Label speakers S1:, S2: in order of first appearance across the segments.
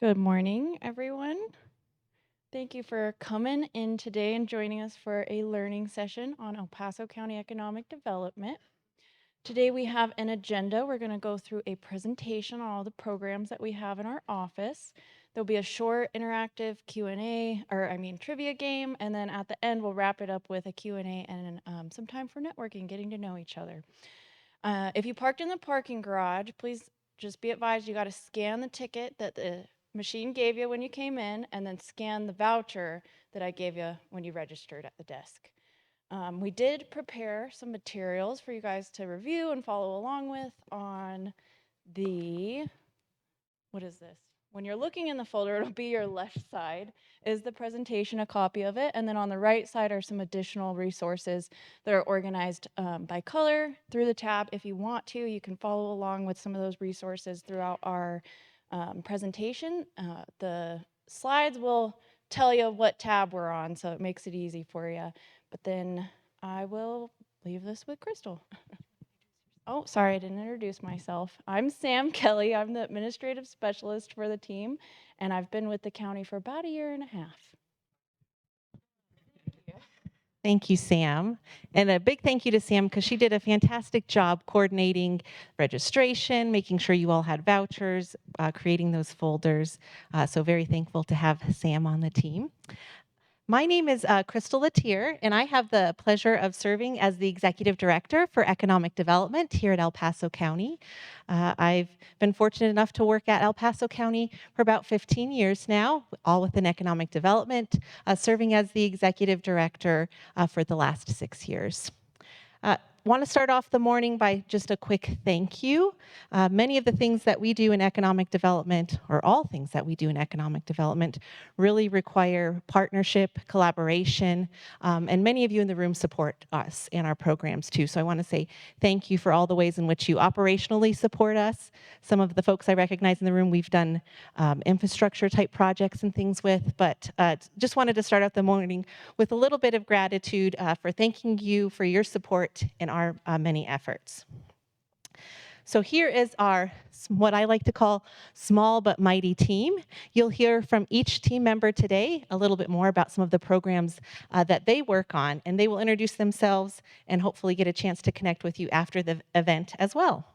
S1: Good morning, everyone. Thank you for coming in today and joining us for a learning session on El Paso County Economic Development. Today we have an agenda. We're going to go through a presentation on all the programs that we have in our office. There'll be a short interactive Q&A, trivia game, and then at the end we'll wrap it up with a Q&A and some time for networking, getting to know each other. If you parked in the parking garage, please just be advised you got to scan the ticket that the machine gave you when you came in, and then scan the voucher that I gave you when you registered at the desk. We did prepare some materials for you guys to review and follow along with on the, what is this? When you're looking in the folder, it'll be your left side is the presentation, a copy of it, and then on the right side are some additional resources that are organized by color through the tab. If you want to, you can follow along with some of those resources throughout our presentation. The slides will tell you what tab we're on, so it makes it easy for you. But then I will leave this with Crystal. Oh, sorry, I didn't introduce myself. I'm Sam Kelly. I'm the administrative specialist for the team, and I've been with the county for about a year and a half.
S2: Thank you, Sam. And a big thank you to Sam because she did a fantastic job coordinating registration, making sure you all had vouchers, creating those folders. So very thankful to have Sam on the team. My name is Crystal Latier, and I have the pleasure of serving as the Executive Director for Economic Development here at El Paso County. I've been fortunate enough to work at El Paso County for about 15 years now, all within economic development, serving as the Executive Director for the last 6 years. Want to start off the morning by just a quick thank you. Many of the things that we do in economic development, or all things that we do in economic development, really require partnership, collaboration, and many of you in the room support us in our programs too. So I want to say thank you for all the ways in which you operationally support us. Some of the folks I recognize in the room, we've done infrastructure type projects and things with, but just wanted to start out the morning with a little bit of gratitude for thanking you for your support in our many efforts. So here is our, what I like to call, small but mighty team. You'll hear from each team member today a little bit more about some of the programs that they work on, and they will introduce themselves and hopefully get a chance to connect with you after the event as well.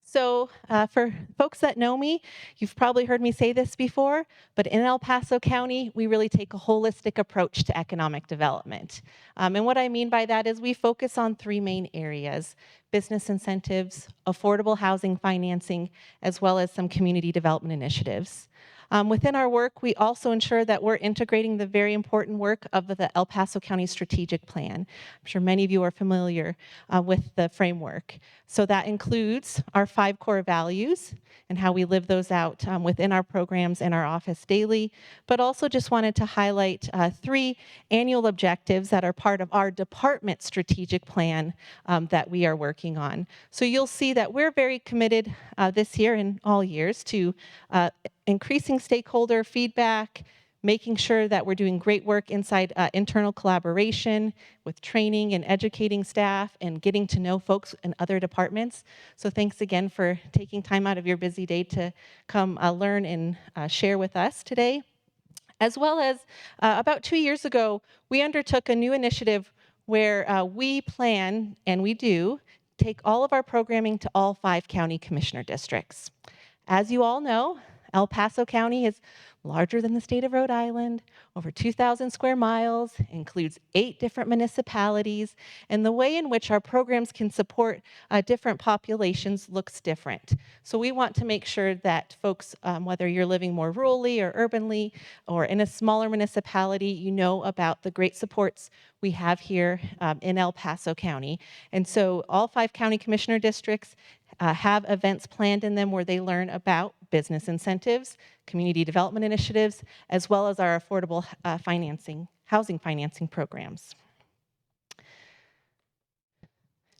S2: So for folks that know me, you've probably heard me say this before, but in El Paso County, we really take a holistic approach to economic development. And what I mean by that is we focus on 3 main areas: business incentives, affordable housing financing, as well as some community development initiatives. Within our work, we also ensure that we're integrating the very important work of the El Paso County Strategic Plan. I'm sure many of you are familiar with the framework. So that includes our 5 core values and how we live those out within our programs in our office daily, but also just wanted to highlight 3 annual objectives that are part of our department strategic plan that we are working on. So you'll see that we're very committed this year and all years to increasing stakeholder feedback, making sure that we're doing great work inside internal collaboration with training and educating staff and getting to know folks in other departments. So thanks again for taking time out of your busy day to come learn and share with us today. As well as about 2 years ago, we undertook a new initiative where we plan, and we do, take all of our programming to all 5 county commissioner districts. As you all know, El Paso County is larger than the state of Rhode Island, over 2,000 square miles, includes 8 different municipalities, and the way in which our programs can support different populations looks different. So we want to make sure that folks, whether you're living more rurally or urbanly or in a smaller municipality, you know about the great supports we have here in El Paso County. And so all 5 county commissioner districts have events planned in them where they learn about business incentives, community development initiatives, as well as our affordable housing financing programs.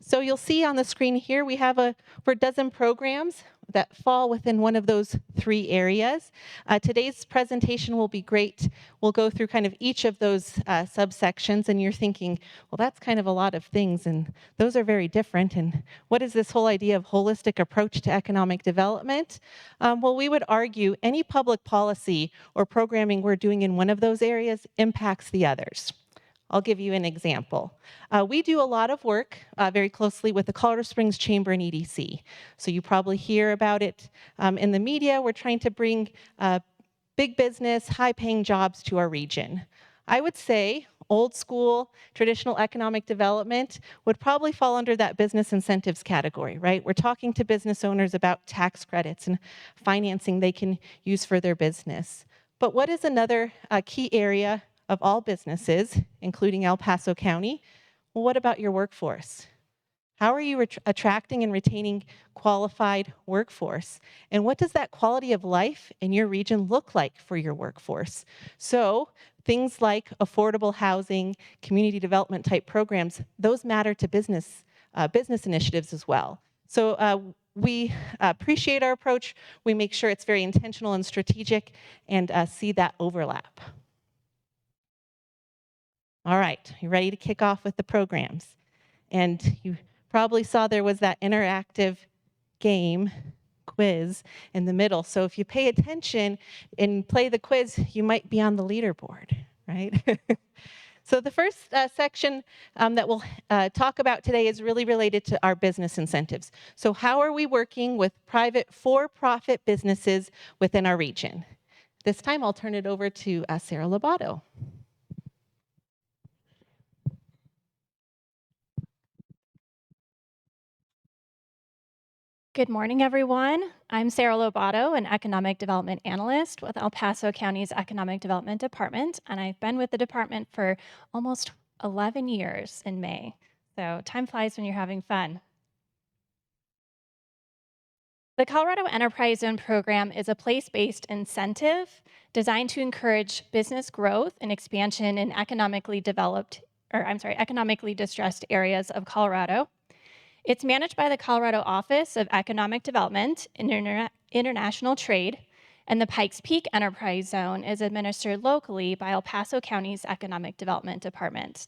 S2: So you'll see on the screen here, we have over a dozen programs that fall within one of those three areas. Today's presentation will be great. We'll go through kind of each of those subsections, and you're thinking, well, that's kind of a lot of things, and those are very different. And what is this whole idea of holistic approach to economic development? Well, we would argue any public policy or programming we're doing in one of those areas impacts the others. I'll give you an example. We do a lot of work very closely with the Colorado Springs Chamber and EDC. So you probably hear about it in the media. We're trying to bring big business, high-paying jobs to our region. I would say old school, traditional economic development would probably fall under that business incentives category, right? We're talking to business owners about tax credits and financing they can use for their business. But what is another key area of all businesses, including El Paso County? Well, what about your workforce? How are you attracting and retaining qualified workforce? And what does that quality of life in your region look like for your workforce? So things like affordable housing, community development type programs, those matter to business initiatives as well. So we appreciate our approach. We make sure it's very intentional and strategic and see that overlap. All right, you ready to kick off with the programs? And you probably saw there was that interactive game quiz in the middle. So if you pay attention and play the quiz, you might be on the leaderboard, right? So the first section that we'll talk about today is really related to our business incentives. So how are we working with private for-profit businesses within our region? This time I'll turn it over to Sarah Lobato.
S3: Good morning, everyone. I'm Sarah Lobato, an Economic Development Analyst with El Paso County's Economic Development Department, and I've been with the department for almost 11 years in May. So time flies when you're having fun. The Colorado Enterprise Zone program is a place-based incentive designed to encourage business growth and expansion in economically distressed areas of Colorado. It's managed by the Colorado Office of Economic Development and International Trade, and the Pikes Peak Enterprise Zone is administered locally by El Paso County's Economic Development Department.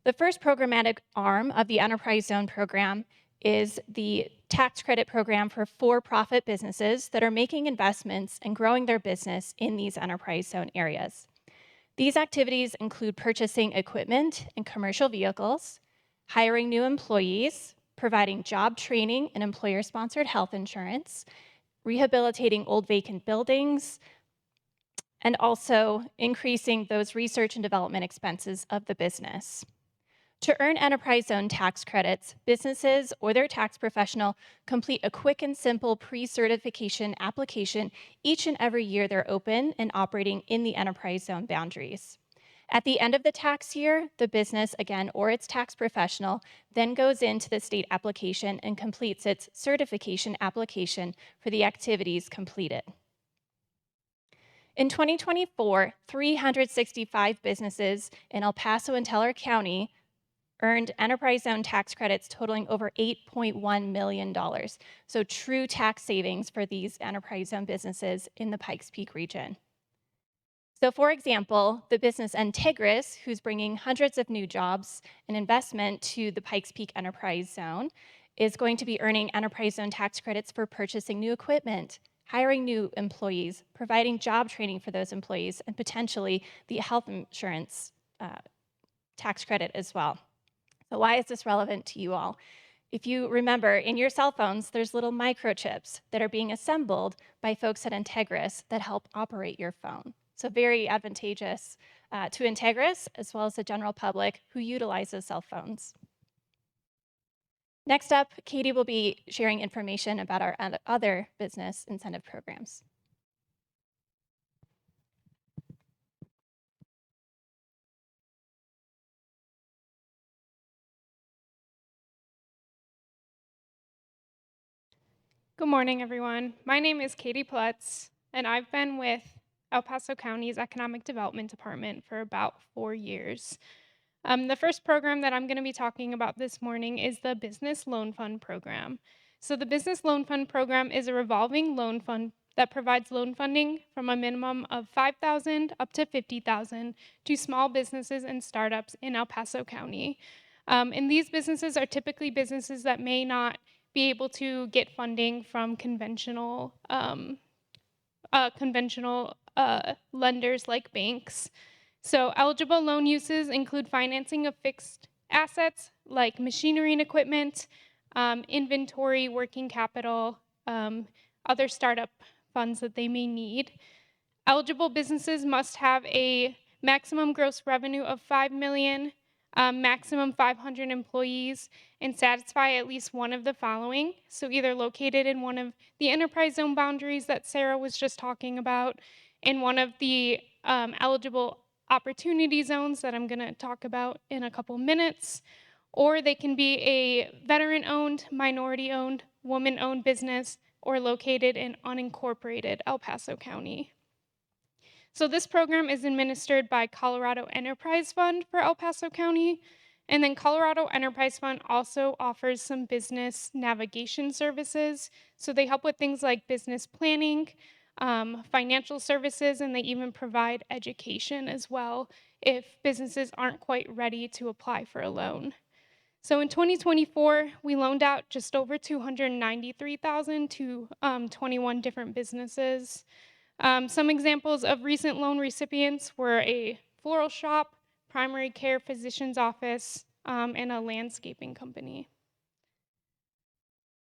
S3: The first programmatic arm of the Enterprise Zone program is the tax credit program for for-profit businesses that are making investments and growing their business in these Enterprise Zone areas. These activities include purchasing equipment and commercial vehicles, hiring new employees, providing job training and employer-sponsored health insurance, rehabilitating old vacant buildings, and also increasing those research and development expenses of the business. To earn Enterprise Zone tax credits, businesses or their tax professional complete a quick and simple pre-certification application each and every year they're open and operating in the Enterprise Zone boundaries. At the end of the tax year, the business, again, or its tax professional, then goes into the state application and completes its certification application for the activities completed. In 2024, 365 businesses in El Paso and Teller County earned Enterprise Zone tax credits totaling over $8.1 million. So true tax savings for these Enterprise Zone businesses in the Pikes Peak region. So for example, the business Entegris, who's bringing hundreds of new jobs and investment to the Pikes Peak Enterprise Zone, is going to be earning Enterprise Zone tax credits for purchasing new equipment, hiring new employees, providing job training for those employees, and potentially the health insurance tax credit as well. So why is this relevant to you all? If you remember, in your cell phones, there's little microchips that are being assembled by folks at Entegris that help operate your phone. So very advantageous to Entegris as well as the general public who utilizes cell phones. Next up, Katie will be sharing information about our other business incentive programs.
S4: Good morning, everyone. My name is Katie Plutz, and I've been with El Paso County's Economic Development Department for about 4 years. The first program that I'm going to be talking about this morning is the Business Loan Fund program. So the Business Loan Fund program is a revolving loan fund that provides loan funding from a minimum of $5,000 up to $50,000 to small businesses and startups in El Paso County. And these businesses are typically businesses that may not be able to get funding from conventional lenders like banks. So eligible loan uses include financing of fixed assets like machinery and equipment, inventory, working capital, other startup funds that they may need. Eligible businesses must have a maximum gross revenue of $5 million, maximum 500 employees, and satisfy at least one of the following. So either located in one of the enterprise zone boundaries that Sarah was just talking about, in one of the eligible opportunity zones that I'm going to talk about in a couple minutes, or they can be a veteran-owned, minority-owned, woman-owned business, or located in unincorporated El Paso County. So this program is administered by Colorado Enterprise Fund for El Paso County. And then Colorado Enterprise Fund also offers some business navigation services. So they help with things like business planning, financial services, and they even provide education as well if businesses aren't quite ready to apply for a loan. So in 2024, we loaned out just over $293,000 to 21 different businesses. Some examples of recent loan recipients were a floral shop, primary care physician's office, and a landscaping company.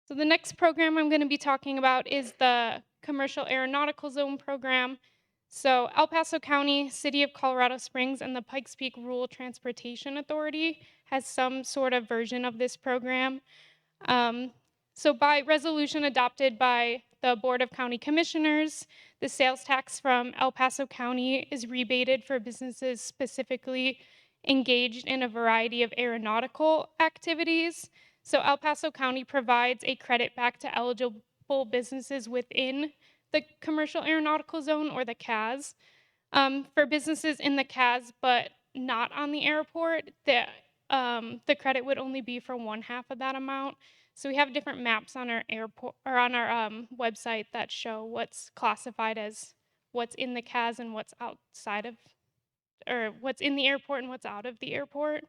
S4: So the next program I'm going to be talking about is the Commercial Aeronautical Zone Program. So El Paso County, City of Colorado Springs, and the Pikes Peak Rural Transportation Authority has some sort of version of this program. So by resolution adopted by the Board of County Commissioners, the sales tax from El Paso County is rebated for businesses specifically engaged in a variety of aeronautical activities. So El Paso County provides a credit back to eligible businesses within the Commercial Aeronautical Zone, or the CAZ. For businesses in the CAZ but not on the airport, the credit would only be for 1/2 of that amount. So we have different maps on our airport or on our website that show what's classified as what's in the CAZ and what's outside of, or what's in the airport and what's out of the airport.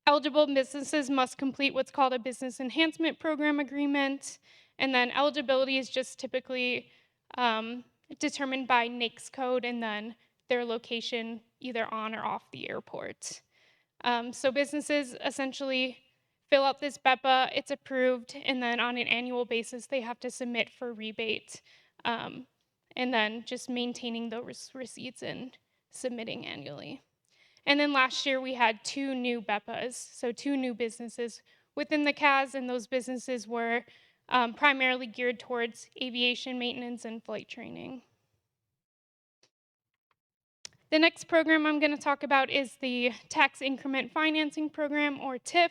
S4: Eligible businesses must complete what's called a Business Enhancement Program agreement, and then eligibility is just typically determined by NAICS code and then their location either on or off the airport. So businesses essentially fill out this BEPA, it's approved, and then on an annual basis, they have to submit for rebate, and then just maintaining those receipts and submitting annually. And then last year, we had 2 new BEPAs, so 2 new businesses within the CAZ, and those businesses were primarily geared towards aviation maintenance and flight training. The next program I'm going to talk about is the Tax Increment Financing Program, or TIF.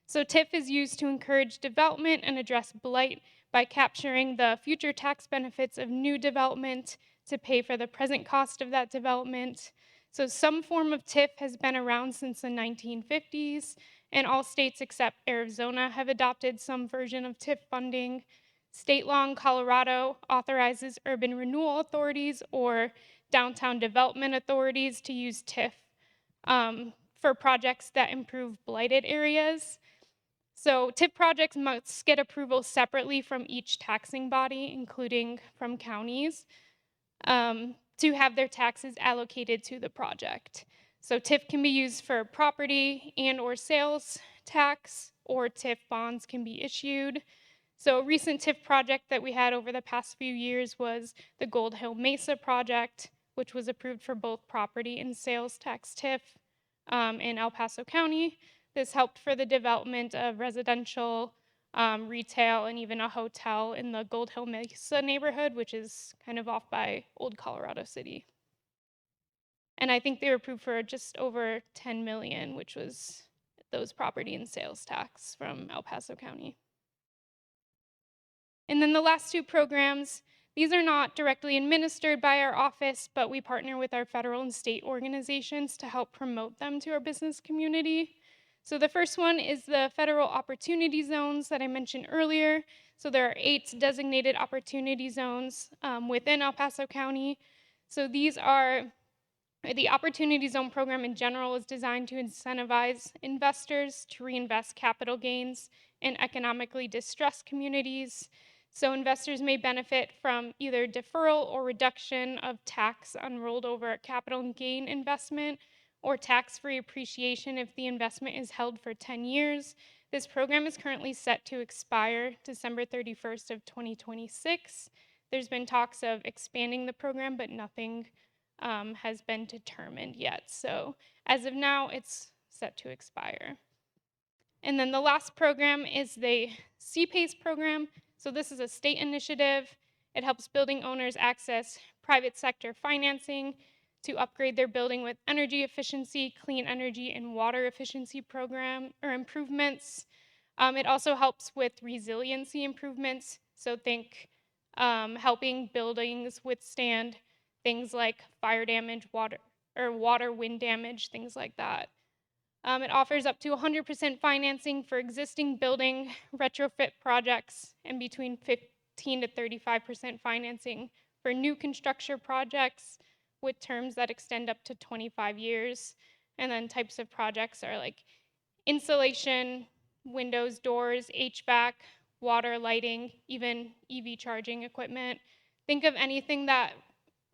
S4: So TIF is used to encourage development and address blight by capturing the future tax benefits of new development to pay for the present cost of that development. So some form of TIF has been around since the 1950s, and all states except Arizona have adopted some version of TIF funding. State law in Colorado authorizes urban renewal authorities or downtown development authorities to use TIF for projects that improve blighted areas. So TIF projects must get approval separately from each taxing body, including from counties, to have their taxes allocated to the project. So TIF can be used for property and or sales tax, or TIF bonds can be issued. So a recent TIF project that we had over the past few years was the Gold Hill Mesa project, which was approved for both property and sales tax TIF in El Paso County. This helped for the development of residential, retail, and even a hotel in the Gold Hill Mesa neighborhood, which is kind of off by Old Colorado City. And I think they were approved for just over $10 million, which was those property and sales tax from El Paso County. And then the last 2 programs, these are not directly administered by our office, but we partner with our federal and state organizations to help promote them to our business community. So the first one is the federal opportunity zones that I mentioned earlier. So there are 8 designated opportunity zones within El Paso County. So these are the Opportunity Zone program in general is designed to incentivize investors to reinvest capital gains in economically distressed communities. So investors may benefit from either deferral or reduction of tax on rolled over capital gain investment or tax-free appreciation if the investment is held for 10 years. This program is currently set to expire December 31st of 2026. There's been talks of expanding the program, but nothing has been determined yet. So as of now, it's set to expire. And then the last program is the CPACE program. So this is a state initiative. It helps building owners access private sector financing to upgrade their building with energy efficiency, clean energy, and water efficiency program or improvements. It also helps with resiliency improvements. So think helping buildings withstand things like fire damage, water, wind damage, things like that. It offers up to 100% financing for existing building retrofit projects and between 15 to 35% financing for new construction projects with terms that extend up to 25 years. And then types of projects are like insulation, windows, doors, HVAC, water, lighting, even EV charging equipment. Think of anything that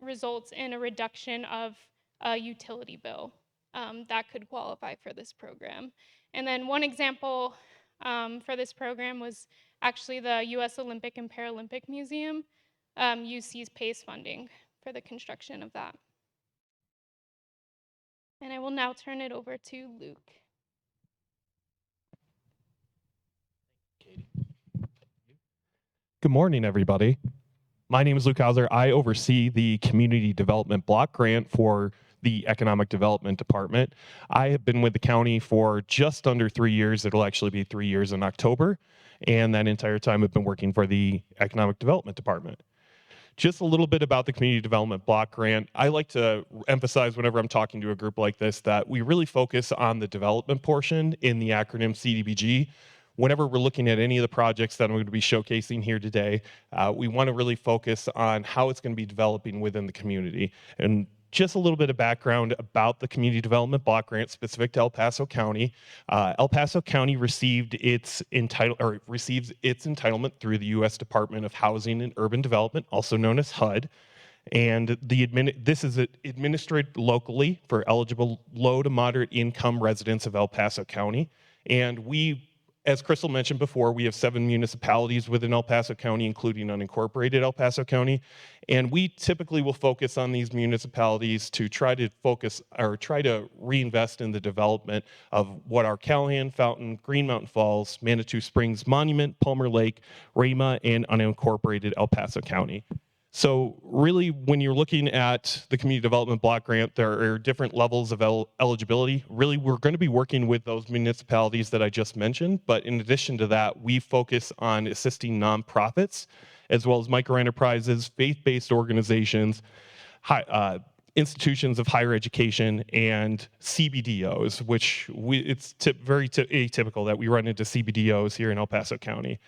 S4: results in a reduction of a utility bill that could qualify for this program. And then one example for this program was actually the U.S. Olympic and Paralympic Museum used CPACE funding for the construction of that. And I will now turn it over to Luke.
S5: Good morning, everybody. My name is Luke Hauser. I oversee the Community Development Block Grant for the Economic Development Department. I have been with the county for just under 3 years. It'll actually be 3 years in October. And that entire time I've been working for the Economic Development Department. Just a little bit about the Community Development Block Grant. I like to emphasize whenever I'm talking to a group like this that we really focus on the development portion in the acronym CDBG. Whenever we're looking at any of the projects that I'm going to be showcasing here today, we want to really focus on how it's going to be developing within the community. And just a little bit of background about the Community Development Block Grant specific to El Paso County. El Paso County receives its entitlement through the U.S. Department of Housing and Urban Development, also known as HUD. And this is administered locally for eligible low to moderate income residents of El Paso County. And we, as Crystal mentioned before, we have 7 municipalities within El Paso County, including unincorporated El Paso County. And we typically will focus on these municipalities to try to reinvest in the development of what are Callahan, Fountain, Green Mountain Falls, Manitou Springs, Monument, Palmer Lake, Rama, and unincorporated El Paso County. So really, when you're looking at the Community Development Block Grant, there are different levels of eligibility. Really, we're going to be working with those municipalities that I just mentioned, but in addition to that, we focus on assisting nonprofits, as well as microenterprises, faith-based organizations, institutions of higher education, and CBDOs, which it's very atypical that we run into CBDOs here in El Paso County.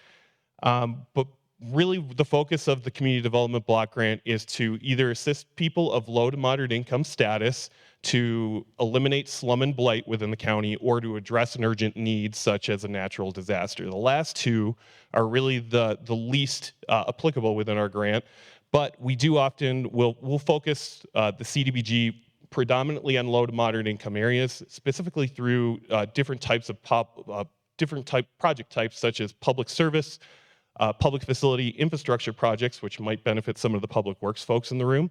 S5: But really, the focus of the Community Development Block Grant is to either assist people of low to moderate income status to eliminate slum and blight within the county or to address an urgent need such as a natural disaster. The last two are really the least applicable within our grant, but we do often, we'll focus the CDBG predominantly on low to moderate income areas, specifically through different types of project types such as public service, public facility infrastructure projects, which might benefit some of the public works folks in the room,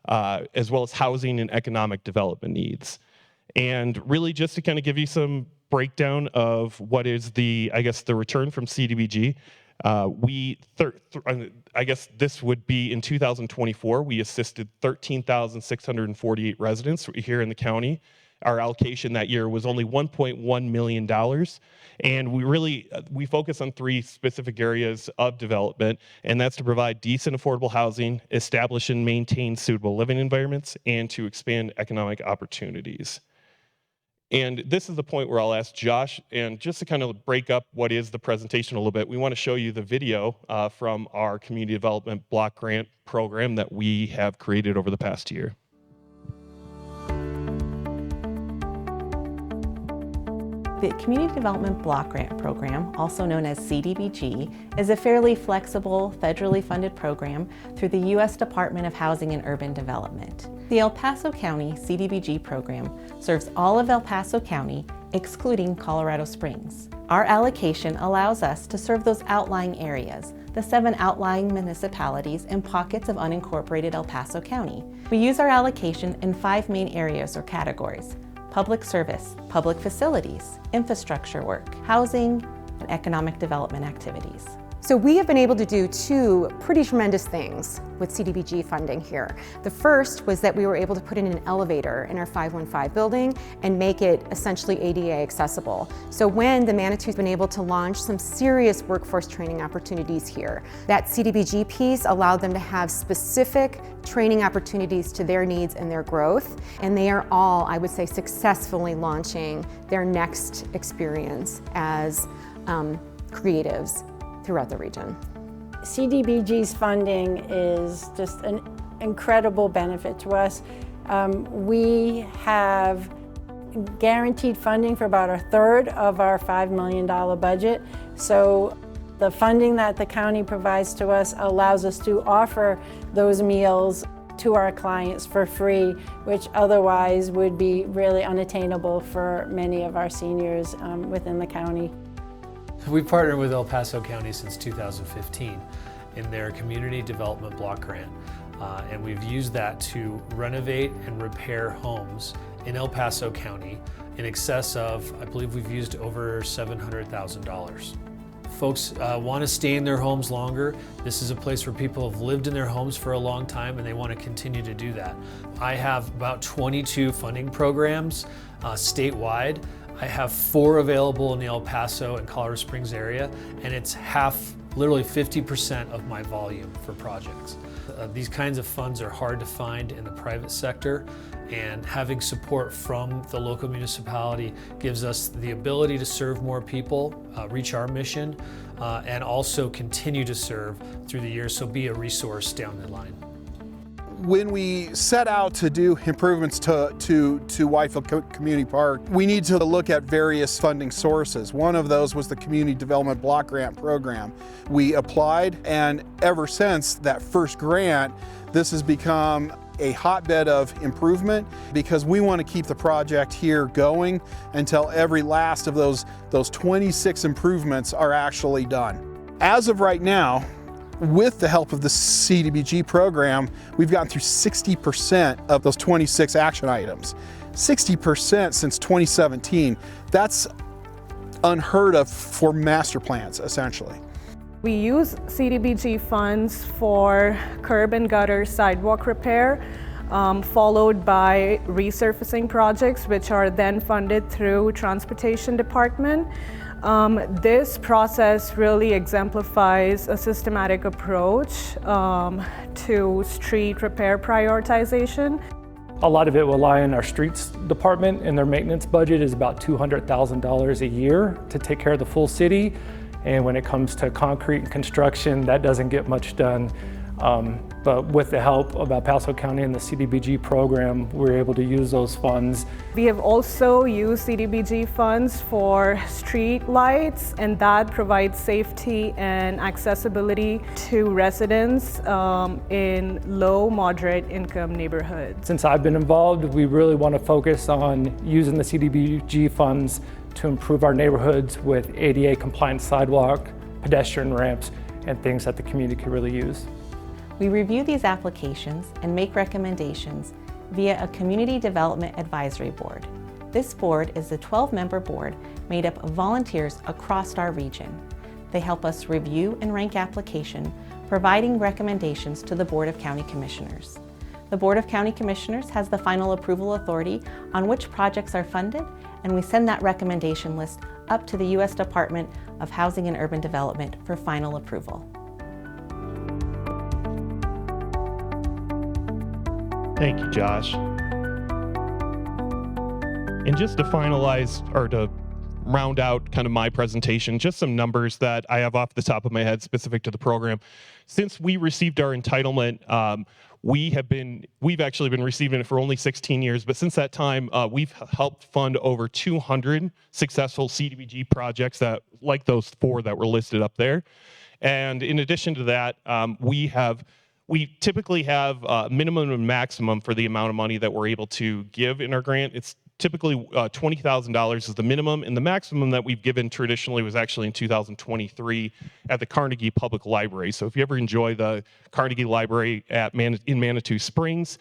S5: as well as housing and economic development needs. And really just to kind of give you some breakdown of what is the return from CDBG, I guess this would be in 2024, we assisted 13,648 residents here in the county. Our allocation that year was only $1.1 million. And we focus on 3 specific areas of development, and that's to provide decent, affordable housing, establish and maintain suitable living environments, and to expand economic opportunities. And this is the point where I'll ask Josh, and just to kind of break up what is the presentation a little bit, we want to show you the video from our Community Development Block Grant program that we have created over the past year.
S2: The Community Development Block Grant Program, also known as CDBG, is a fairly flexible, federally funded program through the U.S. Department of Housing and Urban Development. The El Paso County CDBG program serves all of El Paso County, excluding Colorado Springs. Our allocation allows us to serve those outlying areas, the 7 outlying municipalities and pockets of unincorporated El Paso County. We use our allocation in 5 main areas or categories: public service, public facilities, infrastructure work, housing, and economic development activities.
S6: So we have been able to do 2 pretty tremendous things with CDBG funding here. The first was that we were able to put in an elevator in our 515 building and make it essentially ADA accessible. So when the Manitou's been able to launch some serious workforce training opportunities here, that CDBG piece allowed them to have specific training opportunities to their needs and their growth. And they are all, I would say, successfully launching their next experience as creatives throughout the region.
S7: CDBG's funding is just an incredible benefit to us. We have guaranteed funding for about 1/3 of our $5 million budget. So the funding that the county provides to us allows us to offer those meals to our clients for free, which otherwise would be really unattainable for many of our seniors within the county.
S8: We've partnered with El Paso County since 2015 in their Community Development Block Grant, and we've used that to renovate and repair homes in El Paso County in excess of, I believe we've used over $700,000. Folks want to stay in their homes longer. This is a place where people have lived in their homes for a long time and they want to continue to do that. I have about 22 funding programs statewide. I have 4 available in the El Paso and Colorado Springs area, and it's half, literally 50% of my volume for projects. These kinds of funds are hard to find in the private sector, and having support from the local municipality gives us the ability to serve more people, reach our mission, and also continue to serve through the years, so be a resource down the line.
S9: When we set out to do improvements to Whitefield Community Park, we need to look at various funding sources. One of those was the Community Development Block Grant Program. We applied, and ever since that first grant, this has become a hotbed of improvement because we want to keep the project here going until every last of those 26 improvements are actually done. As of right now, with the help of the CDBG program, we've gotten through 60% of those 26 action items. 60% since 2017. That's unheard of for master plans, essentially.
S10: We use CDBG funds for curb and gutter sidewalk repair, followed by resurfacing projects, which are then funded through Transportation Department. This process really exemplifies a systematic approach to street repair prioritization.
S11: A lot of it will lie in our streets department, and their maintenance budget is about $200,000 a year to take care of the full city. And when it comes to concrete and construction, that doesn't get much done. But with the help of El Paso County and the CDBG program, we're able to use those funds.
S10: We have also used CDBG funds for street lights, and that provides safety and accessibility to residents in low, moderate income neighborhoods.
S11: Since I've been involved, we really want to focus on using the CDBG funds to improve our neighborhoods with ADA compliant sidewalk, pedestrian ramps, and things that the community can really use.
S2: We review these applications and make recommendations via a Community Development Advisory Board. This board is a 12-member board made up of volunteers across our region. They help us review and rank application, providing recommendations to the Board of County Commissioners. The Board of County Commissioners has the final approval authority on which projects are funded, and we send that recommendation list up to the U.S. Department of Housing and Urban Development for final approval.
S5: Thank you, Josh. And just to finalize, or to round out kind of my presentation, just some numbers that I have off the top of my head specific to the program. Since we received our entitlement, we've actually been receiving it for only 16 years, but since that time, we've helped fund over 200 successful CDBG projects that, like those 4 that were listed up there. And in addition to that, we typically have a minimum and maximum for the amount of money that we're able to give in our grant. It's typically $20,000 is the minimum, and the maximum that we've given traditionally was actually in 2023 at the Carnegie Public Library. So if you ever enjoy the Carnegie Library in Manitou Springs,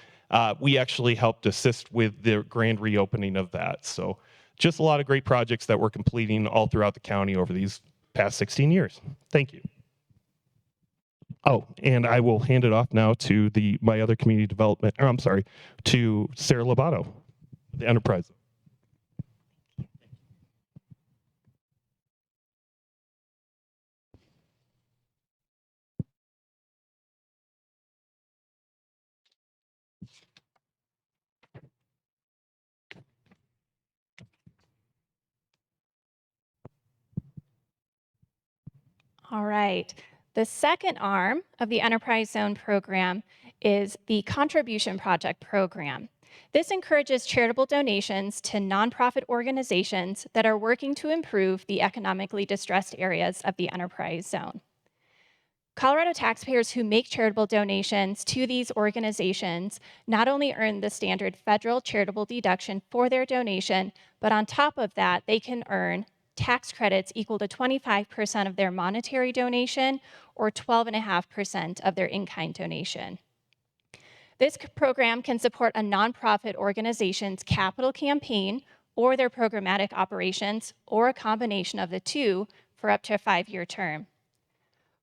S5: we actually helped assist with the grand reopening of that. So just a lot of great projects that we're completing all throughout the county over these past 16 years. Thank you. Oh, and I will hand it off now to my other community development, to Sarah Lobato, the enterprise.
S3: All right. The second arm of the Enterprise Zone program is the Contribution Project program. This encourages charitable donations to nonprofit organizations that are working to improve the economically distressed areas of the Enterprise Zone. Colorado taxpayers who make charitable donations to these organizations not only earn the standard federal charitable deduction for their donation, but on top of that, they can earn tax credits equal to 25% of their monetary donation or 12.5% of their in-kind donation. This program can support a nonprofit organization's capital campaign or their programmatic operations, or a combination of the two, for up to a 5-year term.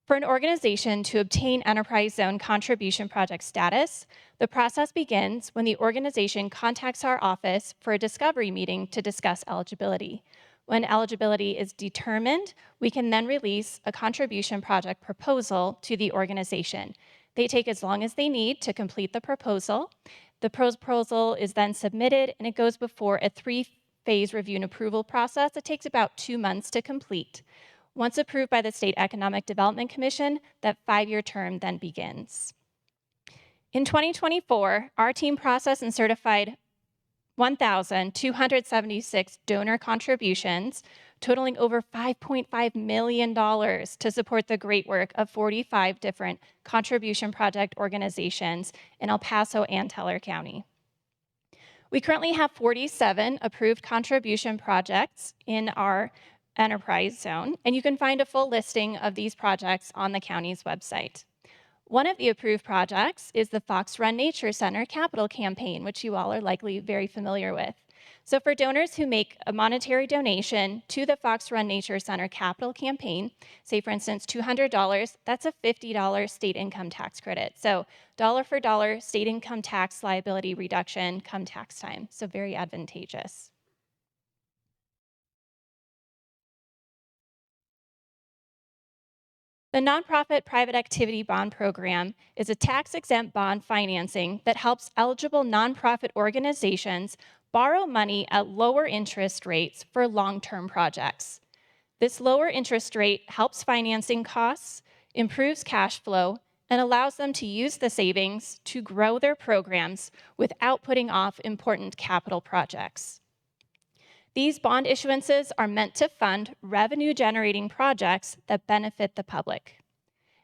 S3: For an organization to obtain Enterprise Zone Contribution Project status, the process begins when the organization contacts our office for a discovery meeting to discuss eligibility. When eligibility is determined, we can then release a contribution project proposal to the organization. They take as long as they need to complete the proposal. The proposal is then submitted, and it goes before a 3-phase review and approval process. It takes about 2 months to complete. Once approved by the State Economic Development Commission, that 5-year term then begins. In 2024, our team processed and certified 1,276 donor contributions, totaling over $5.5 million to support the great work of 45 different contribution project organizations in El Paso and Teller County. We currently have 47 approved contribution projects in our Enterprise Zone, and you can find a full listing of these projects on the county's website. One of the approved projects is the Fox Run Nature Center Capital Campaign, which you all are likely very familiar with. So for donors who make a monetary donation to the Fox Run Nature Center Capital Campaign, say for instance $200, that's a $50 state income tax credit. So dollar for dollar state income tax liability reduction come tax time, so very advantageous. The Nonprofit Private Activity Bond Program is a tax-exempt bond financing that helps eligible nonprofit organizations borrow money at lower interest rates for long-term projects. This lower interest rate helps financing costs, improves cash flow, and allows them to use the savings to grow their programs without putting off important capital projects. These bond issuances are meant to fund revenue-generating projects that benefit the public.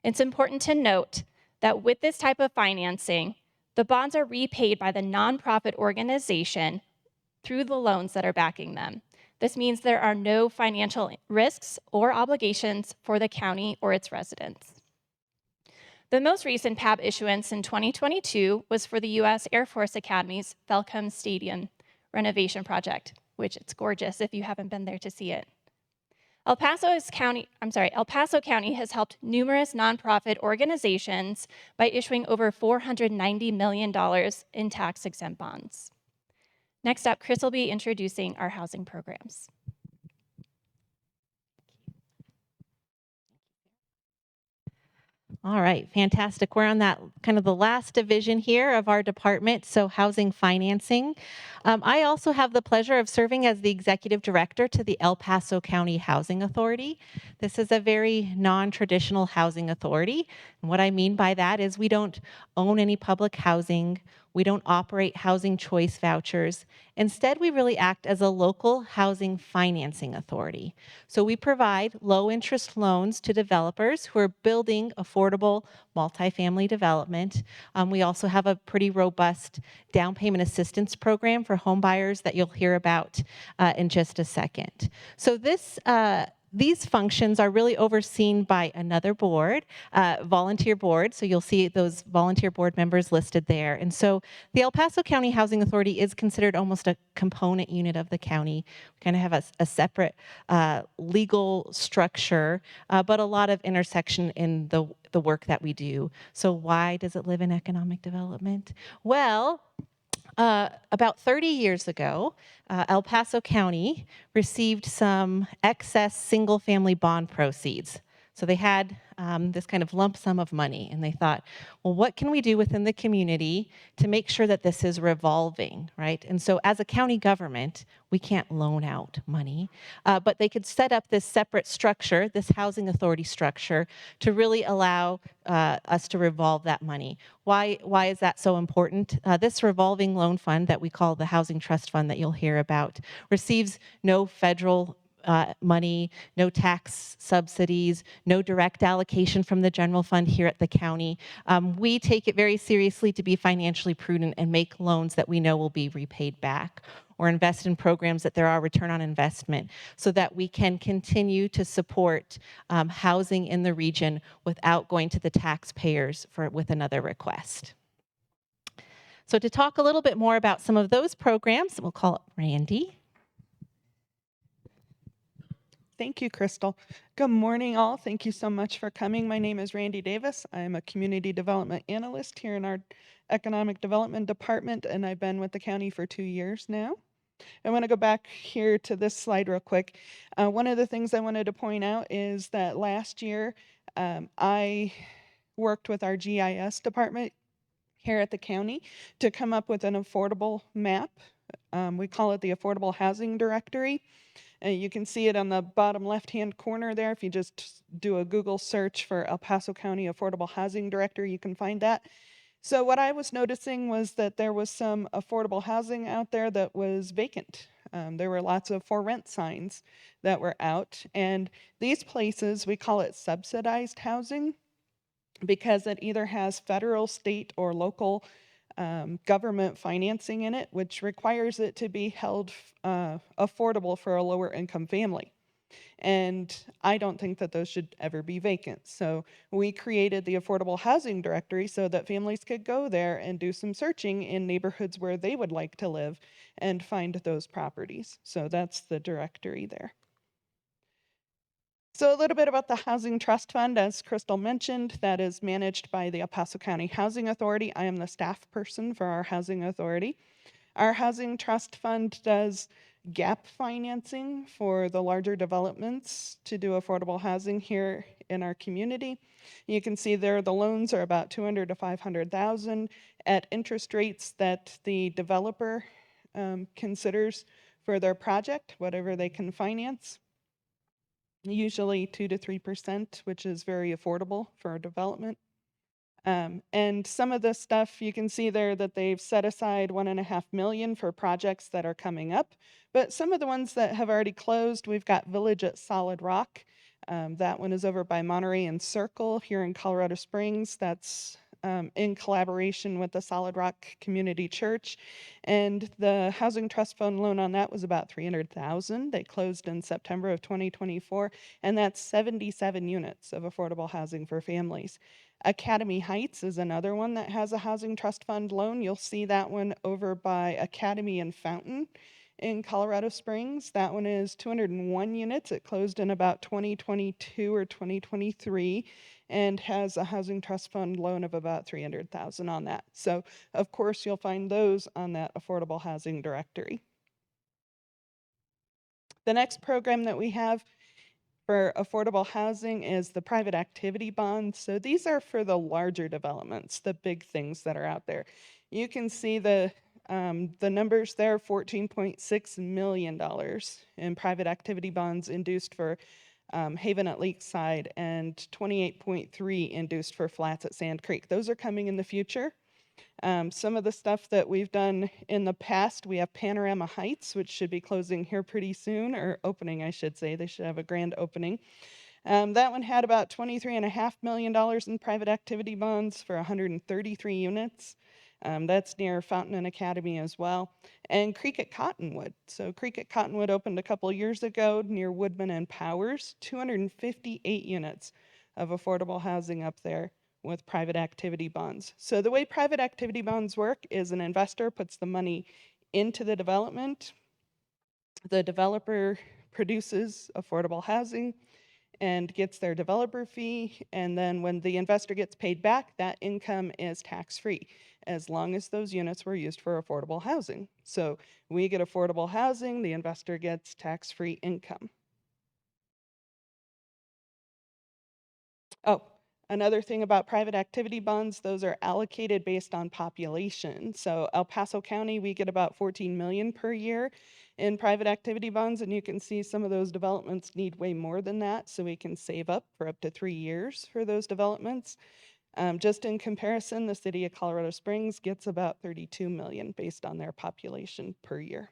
S3: It's important to note that with this type of financing, the bonds are repaid by the nonprofit organization through the loans that are backing them. This means there are no financial risks or obligations for the county or its residents. The most recent PAB issuance in 2022 was for the U.S. Air Force Academy's Felcom Stadium renovation project, which it's gorgeous if you haven't been there to see it. El Paso County has helped numerous nonprofit organizations by issuing over $490 million in tax-exempt bonds. Next up, Chris will be introducing our housing programs.
S2: All right, fantastic. We're on that kind of the last division here of our department, so housing financing. I also have the pleasure of serving as the executive director to the El Paso County Housing Authority. This is a very non-traditional housing authority. And what I mean by that is we don't own any public housing. We don't operate housing choice vouchers. Instead, we really act as a local housing financing authority. So we provide low interest loans to developers who are building affordable multifamily development. We also have a pretty robust down payment assistance program for home buyers that you'll hear about in just a second. So these functions are really overseen by another board, volunteer board. So you'll see those volunteer board members listed there. And so the El Paso County Housing Authority is considered almost a component unit of the county. We kind of have a separate legal structure, but a lot of intersection in the work that we do. So why does it live in economic development? Well, about 30 years ago, El Paso County received some excess single-family bond proceeds. So they had this kind of lump sum of money, and they thought, well, what can we do within the community to make sure that this is revolving, right? And so as a county government, we can't loan out money, but they could set up this separate structure, this housing authority structure, to really allow us to revolve that money. Why is that so important? This revolving loan fund that we call the Housing Trust Fund that you'll hear about receives no federal money, no tax subsidies, no direct allocation from the general fund here at the county. We take it very seriously to be financially prudent and make loans that we know will be repaid back, or invest in programs that there are return on investment, so that we can continue to support housing in the region without going to the taxpayers with another request. So to talk a little bit more about some of those programs, we'll call up Randy.
S12: Thank you, Crystal. Good morning, all. Thank you so much for coming. My name is Randy Davis. I am a community development analyst here in our economic development department, and I've been with the county for 2 years now. I want to go back here to this slide real quick. One of the things I wanted to point out is that last year I worked with our GIS department here at the county to come up with an affordable map. We call it the Affordable Housing Directory. You can see it on the bottom left-hand corner there. If you just do a Google search for El Paso County Affordable Housing Directory, you can find that. So what I was noticing was that there was some affordable housing out there that was vacant. There were lots of for rent signs that were out. And these places, we call it subsidized housing because it either has federal, state, or local government financing in it, which requires it to be held affordable for a lower income family. And I don't think that those should ever be vacant. So we created the Affordable Housing Directory so that families could go there and do some searching in neighborhoods where they would like to live and find those properties. So that's the directory there. So a little bit about the Housing Trust Fund. As Crystal mentioned, that is managed by the El Paso County Housing Authority. I am the staff person for our Housing Authority. Our Housing Trust Fund does gap financing for the larger developments to do affordable housing here in our community. You can see there the loans are about $200,000 to $500,000 at interest rates that the developer considers for their project, whatever they can finance. Usually 2 to 3%, which is very affordable for development. And some of this stuff, you can see there that they've set aside $1.5 million for projects that are coming up. But some of the ones that have already closed, we've got Village at Solid Rock. That one is over by Monterey and Circle here in Colorado Springs. That's in collaboration with the Solid Rock Community Church. And the Housing Trust Fund loan on that was about $300,000. They closed in September of 2024, and that's 77 units of affordable housing for families. Academy Heights is another one that has a Housing Trust Fund loan. You'll see that one over by Academy and Fountain in Colorado Springs. That one is 201 units. It closed in about 2022 or 2023 and has a Housing Trust Fund loan of about $300,000 on that. So of course you'll find those on that Affordable Housing Directory. The next program that we have for affordable housing is the private activity bonds. So these are for the larger developments, the big things that are out there. You can see the numbers there, $14.6 million in private activity bonds induced for Haven at Lakeside and 28.3 induced for Flats at Sand Creek. Those are coming in the future. Some of the stuff that we've done in the past, we have Panorama Heights, which should be closing here pretty soon, or opening, I should say. They should have a grand opening. That one had about $23.5 million in private activity bonds for 133 units. That's near Fountain and Academy as well. And Creek at Cottonwood. So Creek at Cottonwood opened a couple years ago near Woodman and Powers, 258 units of affordable housing up there with private activity bonds. So the way private activity bonds work is an investor puts the money into the development. The developer produces affordable housing and gets their developer fee. And then when the investor gets paid back, that income is tax-free as long as those units were used for affordable housing. So we get affordable housing, the investor gets tax-free income. Oh, another thing about private activity bonds, those are allocated based on population. So El Paso County, we get about 14 million per year in private activity bonds, and you can see some of those developments need way more than that, so we can save up for up to 3 years for those developments. Just in comparison, the city of Colorado Springs gets about 32 million based on their population per year.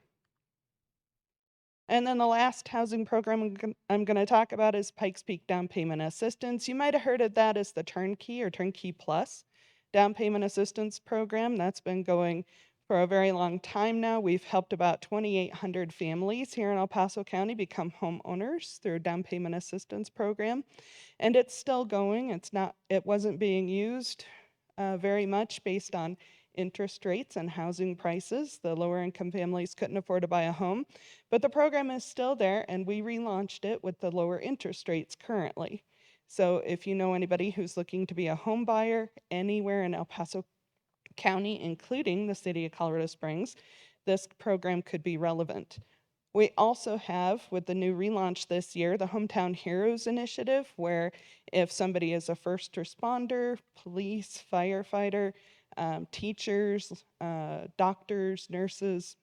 S12: And then the last housing program I'm going to talk about is Pikes Peak Down Payment Assistance. You might have heard of that as the Turnkey or Turnkey Plus Down Payment Assistance Program. That's been going for a very long time now. We've helped about 2,800 families here in El Paso County become homeowners through a down payment assistance program. And it's still going. It wasn't being used very much based on interest rates and housing prices. The lower income families couldn't afford to buy a home, but the program is still there, and we relaunched it with the lower interest rates currently. So if you know anybody who's looking to be a home buyer anywhere in El Paso County, including the city of Colorado Springs, this program could be relevant. We also have, with the new relaunch this year, the Hometown Heroes Initiative, where if somebody is a first responder, police, firefighter, teachers, doctors, nurses,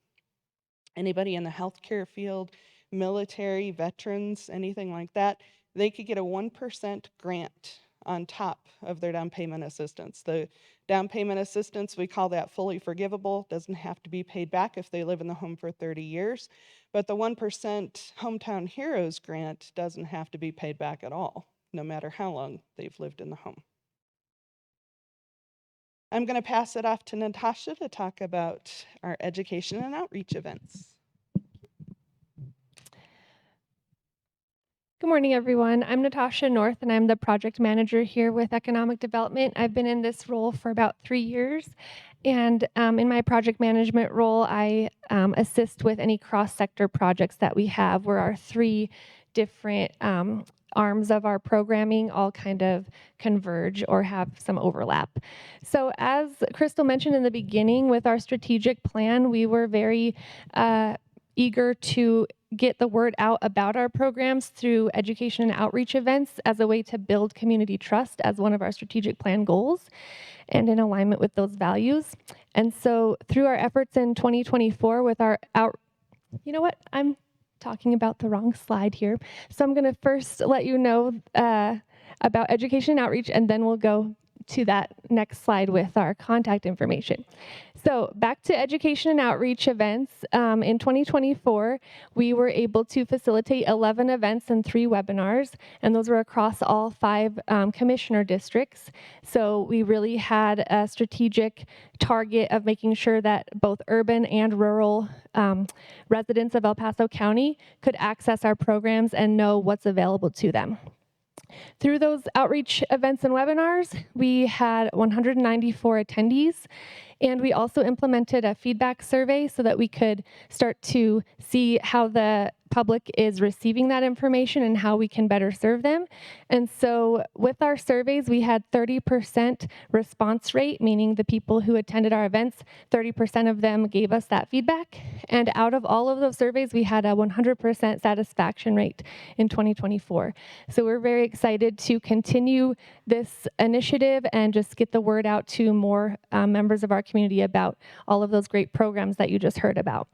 S12: anybody in the healthcare field, military, veterans, anything like that, they could get a 1% grant on top of their down payment assistance. The down payment assistance, we call that fully forgivable, doesn't have to be paid back if they live in the home for 30 years. But the 1% Hometown Heroes grant doesn't have to be paid back at all, no matter how long they've lived in the home. I'm going to pass it off to Natasha to talk about our education and outreach events.
S13: Good morning, everyone. I'm Natasha North, and I'm the project manager here with Economic Development. I've been in this role for about 3 years, and in my project management role, I assist with any cross-sector projects that we have, where our 3 different arms of our programming all kind of converge or have some overlap. So as Crystal mentioned in the beginning, with our strategic plan, we were very eager to get the word out about our programs through education and outreach events as a way to build community trust as one of our strategic plan goals and in alignment with those values. And so through our efforts in 2024 with our you know what, I'm talking about the wrong slide here. So I'm gonna first let you know about education and outreach, and then we'll go to that next slide with our contact information. So back to education and outreach events. In 2024, we were able to facilitate 11 events and 3 webinars, and those were across all 5 commissioner districts. So we really had a strategic target of making sure that both urban and rural residents of El Paso County could access our programs and know what's available to them. Through those outreach events and webinars, we had 194 attendees, and we also implemented a feedback survey so that we could start to see how the public is receiving that information and how we can better serve them. And so with our surveys, we had 30% response rate, meaning the people who attended our events, 30% of them gave us that feedback. And out of all of those surveys, we had a 100% satisfaction rate in 2024. So we're very excited to continue this initiative and just get the word out to more members of our community about all of those great programs that you just heard about.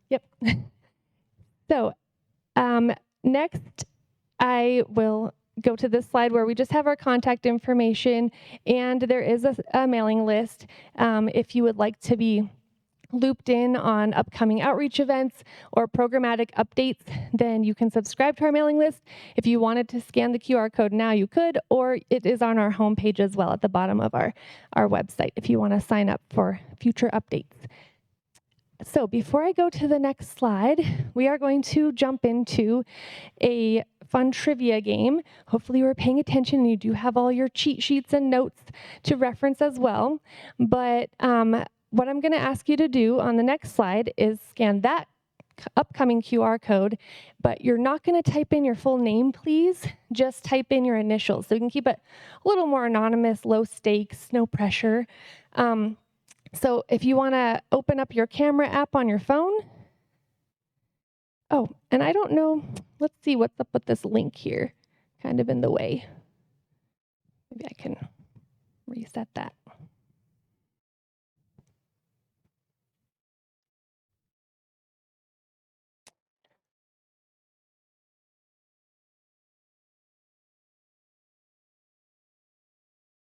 S13: Yep. So next, I will go to this slide where we just have our contact information, and there is a mailing list. If you would like to be looped in on upcoming outreach events or programmatic updates, then you can subscribe to our mailing list. If you wanted to scan the QR code now, you could, or it is on our homepage as well at the bottom of our website if you want to sign up for future updates. So before I go to the next slide, we are going to jump into a fun trivia game. Hopefully you were paying attention and you do have all your cheat sheets and notes to reference as well. But what I'm going to ask you to do on the next slide is scan that upcoming QR code, but you're not going to type in your full name, please. Just type in your initials. So you can keep it a little more anonymous, low stakes, no pressure. So if you want to open up your camera app on your phone. Oh, and I don't know, let's see what's up with this link here, kind of in the way. Maybe I can reset that.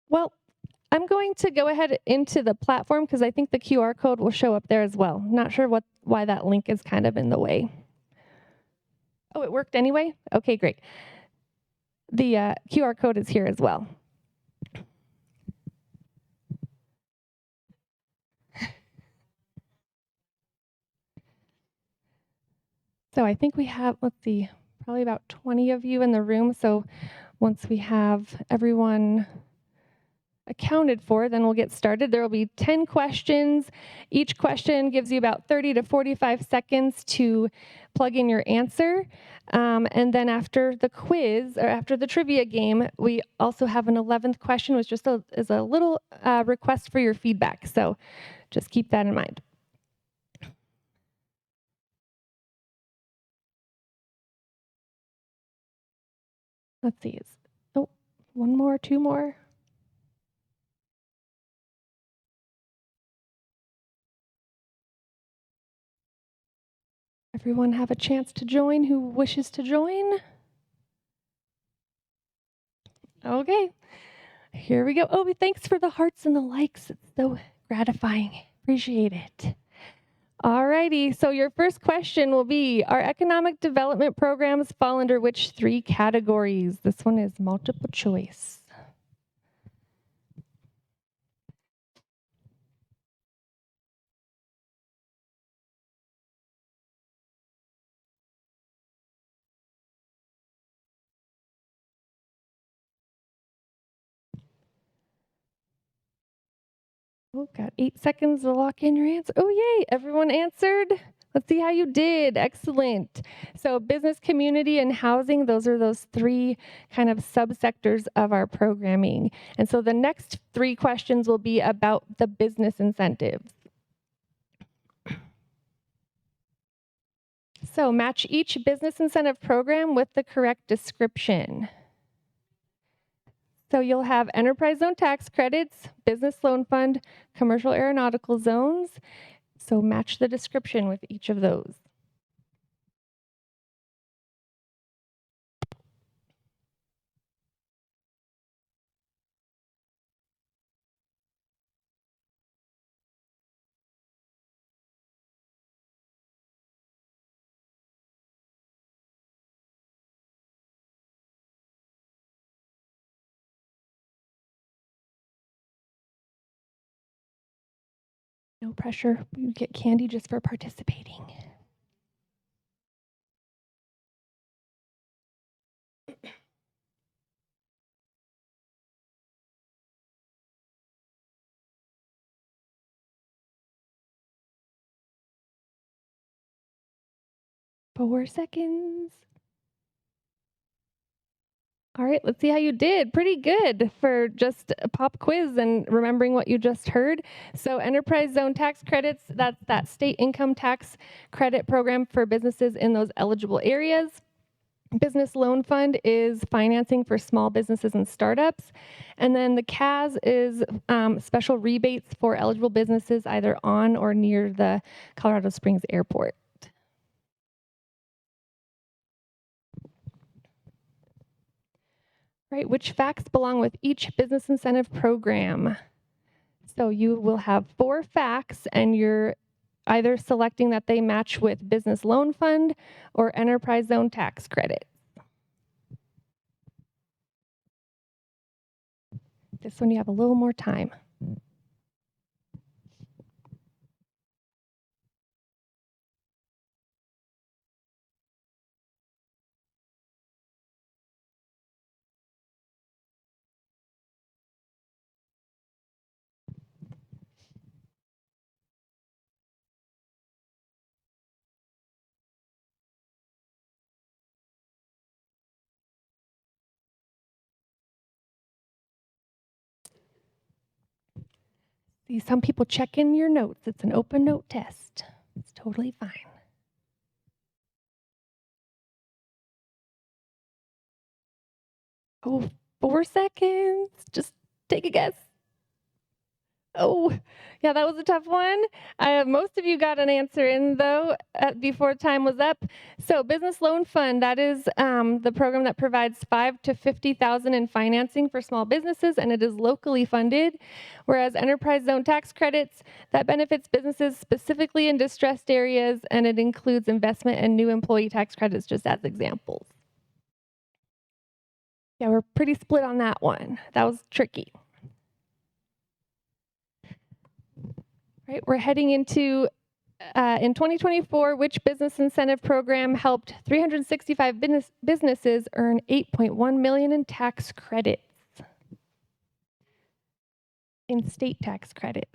S13: Well, I'm going to go ahead into the platform because I think the QR code will show up there as well. Not sure why that link is kind of in the way. Oh, it worked anyway? Okay, great. The QR code is here as well. So I think we have, let's see, probably about 20 of you in the room. So once we have everyone accounted for, then we'll get started. There will be 10 questions. Each question gives you about 30 to 45 seconds to plug in your answer. And then after the quiz, or after the trivia game, we also have an 11th question, which just is a little request for your feedback. So just keep that in mind. Let's see. Oh, one more, two more. Everyone have a chance to join who wishes to join? Okay, here we go. Oh, thanks for the hearts and the likes. It's so gratifying. Appreciate it. All righty, so your first question will be, our economic development programs fall under which 3 categories? This one is multiple choice. Oh, got 8 seconds to lock in your answer. Oh, yay, everyone answered. Let's see how you did. Excellent. So business, community, and housing, those are those 3 kind of subsectors of our programming. And so the next 3 questions will be about the business incentives. So match each business incentive program with the correct description. So you'll have enterprise zone tax credits, business loan fund, commercial aeronautical zones. So match the description with each of those. No pressure. You get candy just for participating. 4 seconds. All right, let's see how you did. Pretty good for just a pop quiz and remembering what you just heard. So enterprise zone tax credits, that's that state income tax credit program for businesses in those eligible areas. Business Loan Fund is financing for small businesses and startups. And then the CAS is special rebates for eligible businesses either on or near the Colorado Springs Airport. Right, which facts belong with each business incentive program? So you will have 4 facts and you're either selecting that they match with Business Loan Fund or Enterprise Zone tax credit. This one you have a little more time. See, some people check in your notes. It's an open note test. It's totally fine. Oh, 4 seconds. Just take a guess. Oh, yeah, that was a tough one. Most of you got an answer in, though, before time was up. So Business Loan Fund, that is the program that provides $5,000 to $50,000 in financing for small businesses, and it is locally funded. Whereas Enterprise Zone tax credits, that benefits businesses specifically in distressed areas, and it includes investment and new employee tax credits, just as examples. Yeah, we're pretty split on that one. That was tricky. Right, we're heading into, in 2024, which business incentive program helped 365 businesses earn $8.1 million in tax credits, in state tax credits?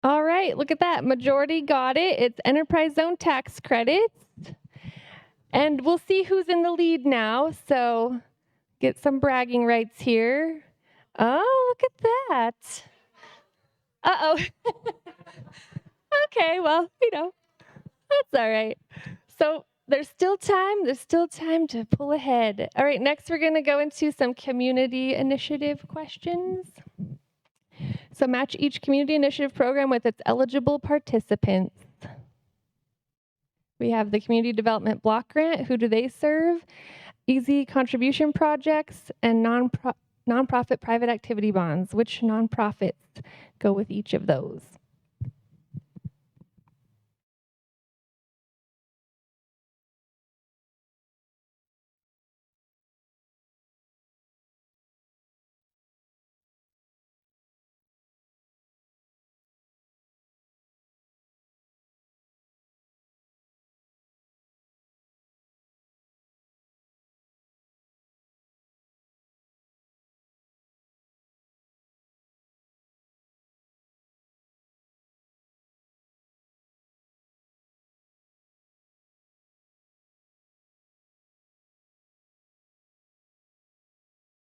S13: All right, look at that. Majority got it. It's Enterprise Zone tax credits. And we'll see who's in the lead now. So get some bragging rights here. Oh, look at that. Uh-oh. Okay, well, that's all right. So there's still time. There's still time to pull ahead. All right, next we're going to go into some community initiative questions. So match each community initiative program with its eligible participants. We have the Community Development Block Grant. Who do they serve? Easy Contribution Projects and nonprofit private activity bonds. Which nonprofits go with each of those?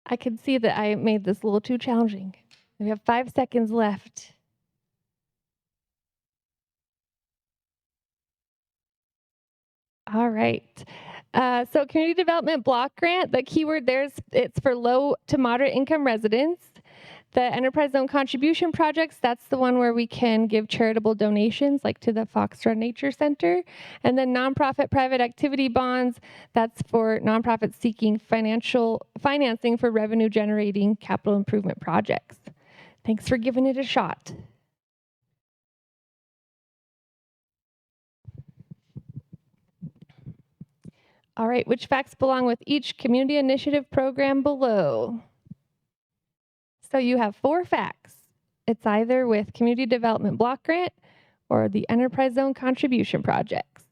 S13: I can see that I made this a little too challenging. We have 5 seconds left. All right. So Community Development Block Grant, the keyword there is it's for low to moderate income residents. The Enterprise Zone Contribution Projects, that's the one where we can give charitable donations like to the Foxtrot Nature Center. And then nonprofit private activity bonds, that's for nonprofits seeking financing for revenue generating capital improvement projects. Thanks for giving it a shot. All right, which facts belong with each community initiative program below? So you have 4 facts. It's either with Community Development Block Grant or the Enterprise Zone Contribution Projects.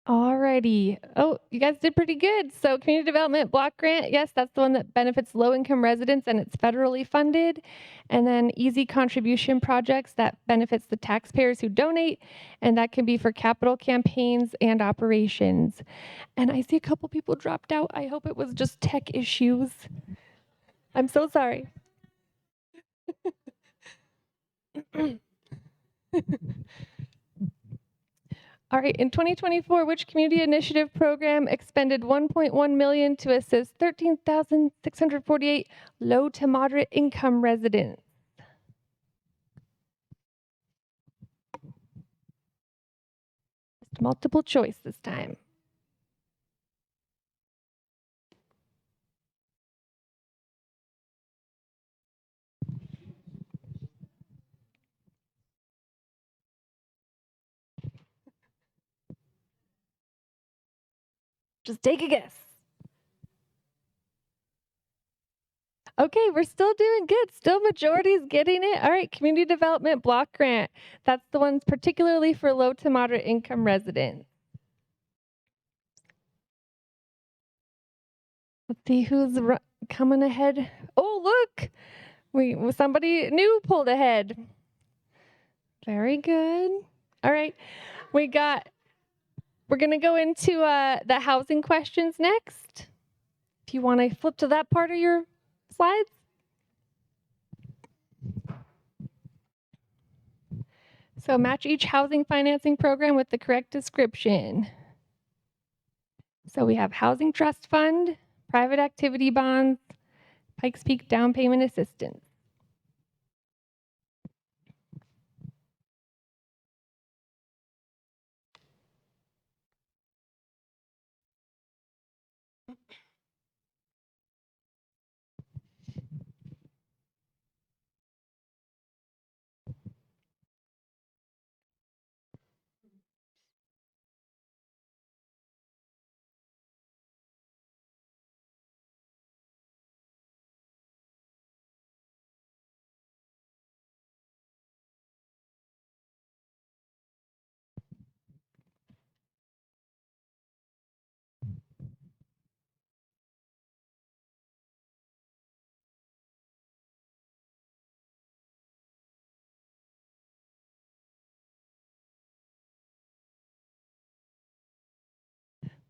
S13: Alrighty. Oh, you guys did pretty good. So Community Development Block Grant, yes, that's the one that benefits low-income residents and it's federally funded. And then Easy Contribution Projects, that benefits the taxpayers who donate, and that can be for capital campaigns and operations. And I see a couple people dropped out. I hope it was just tech issues. I'm so sorry. All right, in 2024, which community initiative program expended 1.1 million to assist 13,648 low to moderate income residents? Just multiple choice this time. Just take a guess. Okay, we're still doing good. Still majority's getting it. All right, Community Development Block Grant. That's the ones particularly for low to moderate income residents. Let's see who's coming ahead. Oh, look, somebody new pulled ahead. Very good. All right, we're gonna go into the housing questions next. If you want to flip to that part of your slides. So match each housing financing program with the correct description. So we have Housing Trust Fund, private activity bonds, Pikes Peak down payment assistance.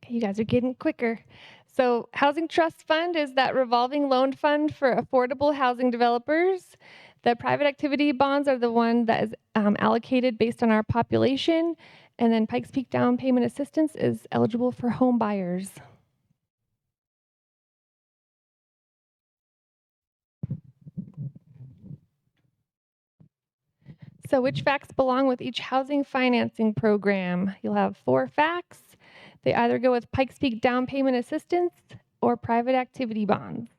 S13: Okay, you guys are getting quicker. So Housing Trust Fund is that revolving loan fund for affordable housing developers. The private activity bonds are the one that is allocated based on our population. And then Pikes Peak down payment assistance is eligible for home buyers. So which facts belong with each housing financing program? You'll have 4 facts. They either go with Pikes Peak down payment assistance or private activity bonds.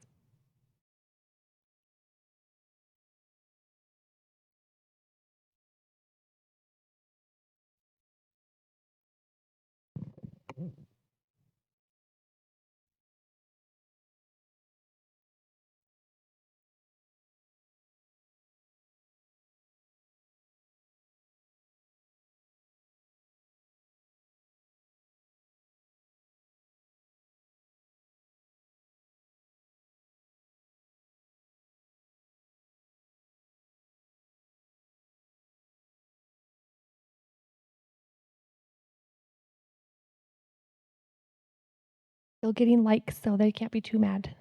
S13: Still getting likes, so they can't be too mad.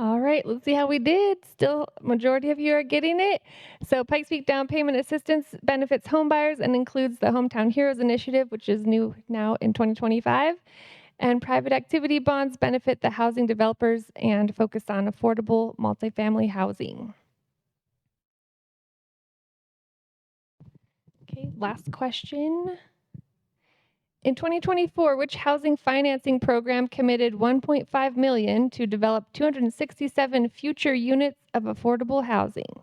S13: All right, let's see how we did. Still, majority of you are getting it. So Pikes Peak Down Payment Assistance benefits homebuyers and includes the Hometown Heroes Initiative, which is new now in 2025. And private activity bonds benefit the housing developers and focus on affordable multifamily housing. Okay, last question. In 2024, which housing financing program committed $1.5 million to develop 267 future units of affordable housing?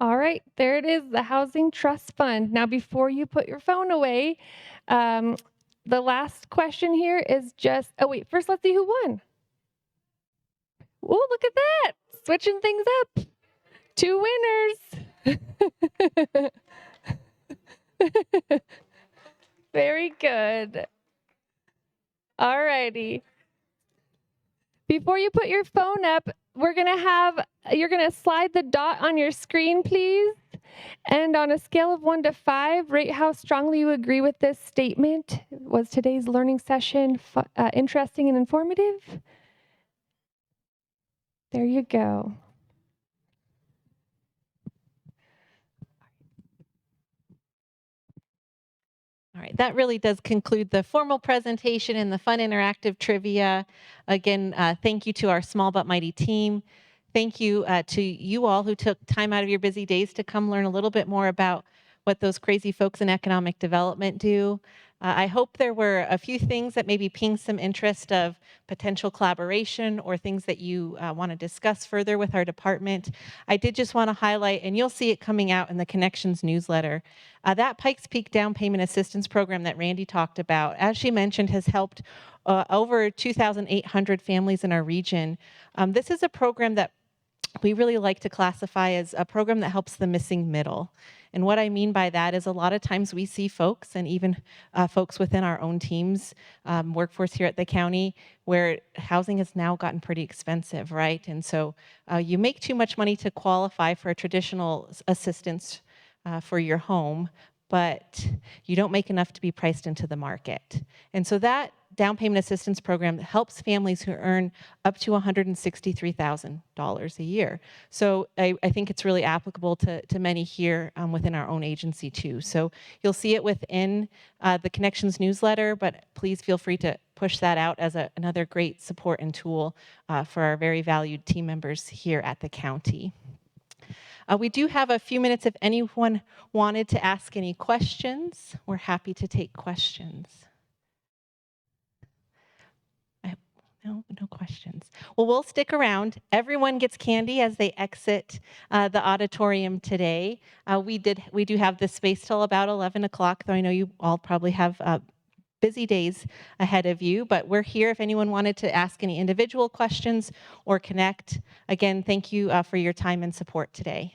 S13: All right, there it is, the Housing Trust Fund. Now, before you put your phone away, the last question here is just, oh wait, first let's see who won. Oh, look at that, switching things up. 2 winners. Very good. All righty. Before you put your phone up, you're gonna slide the dot on your screen, please. And on a scale of 1 to 5, rate how strongly you agree with this statement. Was today's learning session interesting and informative? There you go.
S2: All right, that really does conclude the formal presentation and the fun interactive trivia. Again, thank you to our small but mighty team. Thank you to you all who took time out of your busy days to come learn a little bit more about what those crazy folks in economic development do. I hope there were a few things that maybe pinged some interest of potential collaboration or things that you want to discuss further with our department. I did just want to highlight, and you'll see it coming out in the Connections newsletter, that Pikes Peak Down Payment Assistance Program that Randy talked about, as she mentioned, has helped over 2,800 families in our region. This is a program that we really like to classify as a program that helps the missing middle. And what I mean by that is a lot of times we see folks, and even folks within our own teams, workforce here at the county, where housing has now gotten pretty expensive, right? And so you make too much money to qualify for a traditional assistance for your home, but you don't make enough to be priced into the market. And so that down payment assistance program helps families who earn up to $163,000 a year. So I think it's really applicable to many here within our own agency too. So you'll see it within the Connections newsletter, but please feel free to push that out as another great support and tool for our very valued team members here at the county. We do have a few minutes if anyone wanted to ask any questions. We're happy to take questions. No questions. Well, we'll stick around. Everyone gets candy as they exit the auditorium today. We do have this space till about 11 o'clock, though I know you all probably have busy days ahead of you, but we're here if anyone wanted to ask any individual questions or connect. Again, thank you for your time and support today.